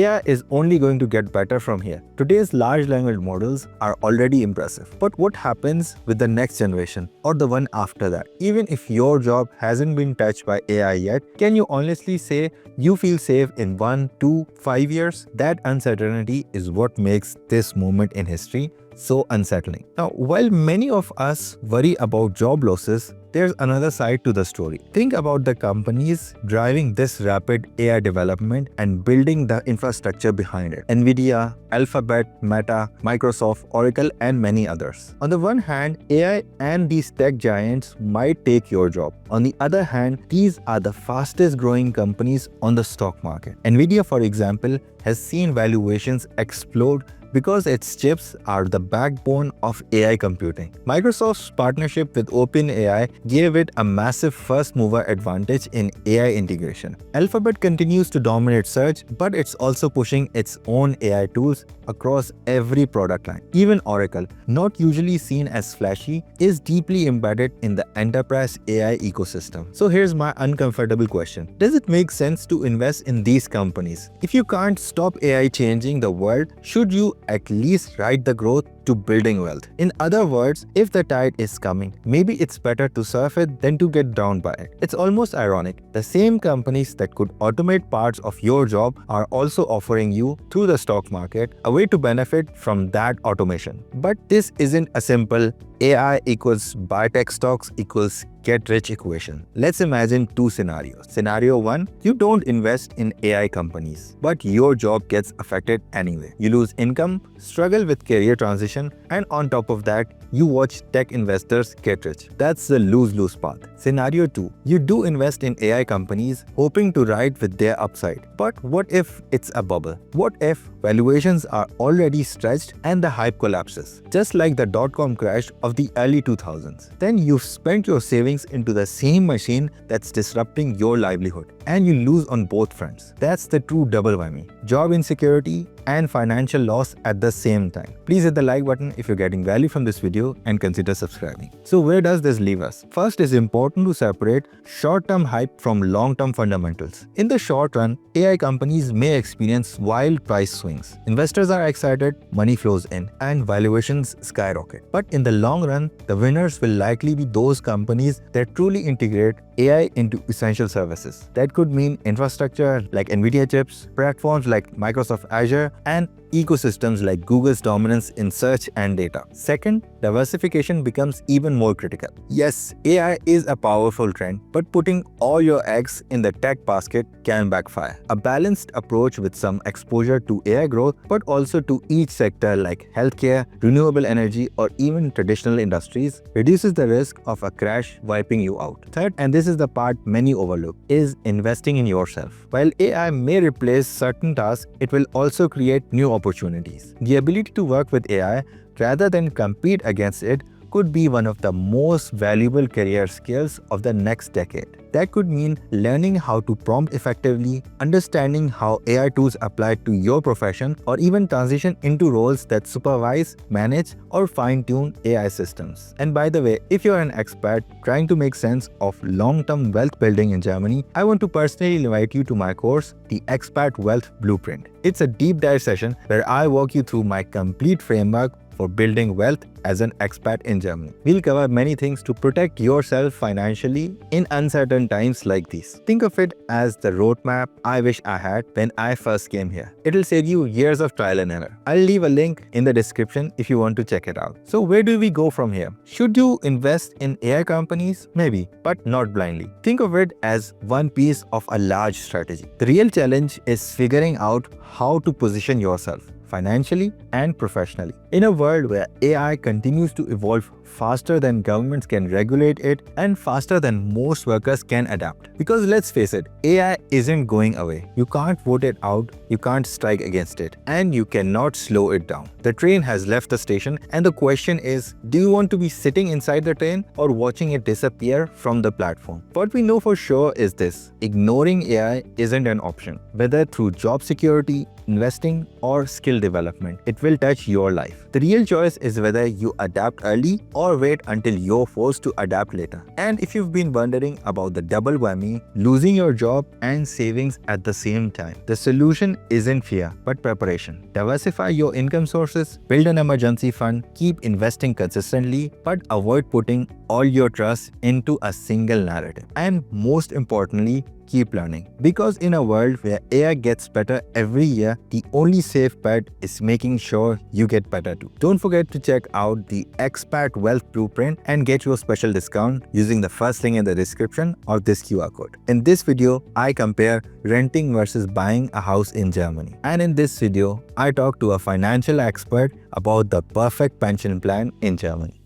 AI is only going to get better from here. Today's large language models are already impressive. But what happens with the next generation or the one after that? Even if your job hasn't been touched by AI yet, can you honestly say you feel safe in 1, 2, 5 years? That uncertainty is what makes this moment in history so unsettling. Now, while many of us worry about job losses, there's another side to the story. Think about the companies driving this rapid AI development and building the infrastructure behind it. Nvidia, Alphabet, Meta, Microsoft, Oracle, and many others. On the one hand, AI and these tech giants might take your job. On the other hand, these are the fastest growing companies on the stock market. Nvidia, for example, has seen valuations explode because its chips are the backbone of AI computing. Microsoft's partnership with OpenAI gave it a massive first-mover advantage in AI integration. Alphabet continues to dominate search, but it's also pushing its own AI tools across every product line. Even Oracle, not usually seen as flashy, is deeply embedded in the enterprise AI ecosystem. So here's my uncomfortable question. Does it make sense to invest in these companies? If you can't stop AI changing the world, should you at least ride the growth to building wealth? In other words, if the tide is coming, maybe it's better to surf it than to get drowned by it. It's almost ironic. The same companies that could automate parts of your job are also offering you, through the stock market, a way to benefit from that automation. But this isn't a simple AI equals biotech stocks equals get-rich equation. Let's imagine two scenarios. Scenario 1, you don't invest in AI companies, but your job gets affected anyway. You lose income, struggle with career transition, and on top of that, you watch tech investors get rich. That's the lose-lose path. Scenario 2, you do invest in AI companies hoping to ride with their upside. But what if it's a bubble? What if valuations are already stretched and the hype collapses, just like the dot-com crash of the early 2000s? Then you've spent your savings into the same machine that's disrupting your livelihood, and you lose on both fronts. That's the true double whammy: job insecurity and financial loss at the same time. Please hit the like button if you're getting value from this video and consider subscribing. So where does this leave us? First, it's important to separate short-term hype from long-term fundamentals. In the short run, AI companies may experience wild price swings. Investors are excited, money flows in, and valuations skyrocket. But in the long run, the winners will likely be those companies that truly integrate AI into essential services. That could mean infrastructure like Nvidia chips, platforms like Microsoft Azure, and ecosystems like Google's dominance in search and data. Second, diversification becomes even more critical. Yes, AI is a powerful trend, but putting all your eggs in the tech basket can backfire. A balanced approach with some exposure to AI growth, but also to each sector like healthcare, renewable energy, or even traditional industries, reduces the risk of a crash wiping you out. Third, and this is the part many overlook, is investing in yourself. While AI may replace certain tasks, it will also create new opportunities. The ability to work with AI rather than compete against it could be one of the most valuable career skills of the next decade. That could mean learning how to prompt effectively, understanding how AI tools apply to your profession, or even transition into roles that supervise, manage, or fine-tune AI systems. And by the way, if you're an expat trying to make sense of long-term wealth building in Germany, I want to personally invite you to my course, The Expat Wealth Blueprint. It's a deep dive session where I walk you through my complete framework for building wealth as an expat in Germany. We'll cover many things to protect yourself financially in uncertain times like these. Think of it as the roadmap I wish I had when I first came here. It'll save you years of trial and error. I'll leave a link in the description if you want to check it out. So where do we go from here? Should you invest in AI companies? Maybe, but not blindly. Think of it as one piece of a large strategy. The real challenge is figuring out how to position yourself financially and professionally. In a world where AI continues to evolve faster than governments can regulate it and faster than most workers can adapt. Because let's face it, AI isn't going away. You can't vote it out, you can't strike against it, and you cannot slow it down. The train has left the station, and the question is, do you want to be sitting inside the train or watching it disappear from the platform? What we know for sure is this: ignoring AI isn't an option. Whether through job security, investing, or skill development, it will touch your life. The real choice is whether you adapt early or wait until you're forced to adapt later. And if you've been wondering about the double whammy, losing your job and savings at the same time, the solution isn't fear, but preparation. Diversify your income sources, build an emergency fund, keep investing consistently, but avoid putting all your trust into a single narrative. And most importantly, keep learning. Because in a world where AI gets better every year, the only safe bet is making sure you get better too. Don't forget to check out the Expat Wealth Blueprint and get your special discount using the first link in the description or this QR code. In this video, I compare renting versus buying a house in Germany. And in this video, I talk to a financial expert about the perfect pension plan in Germany.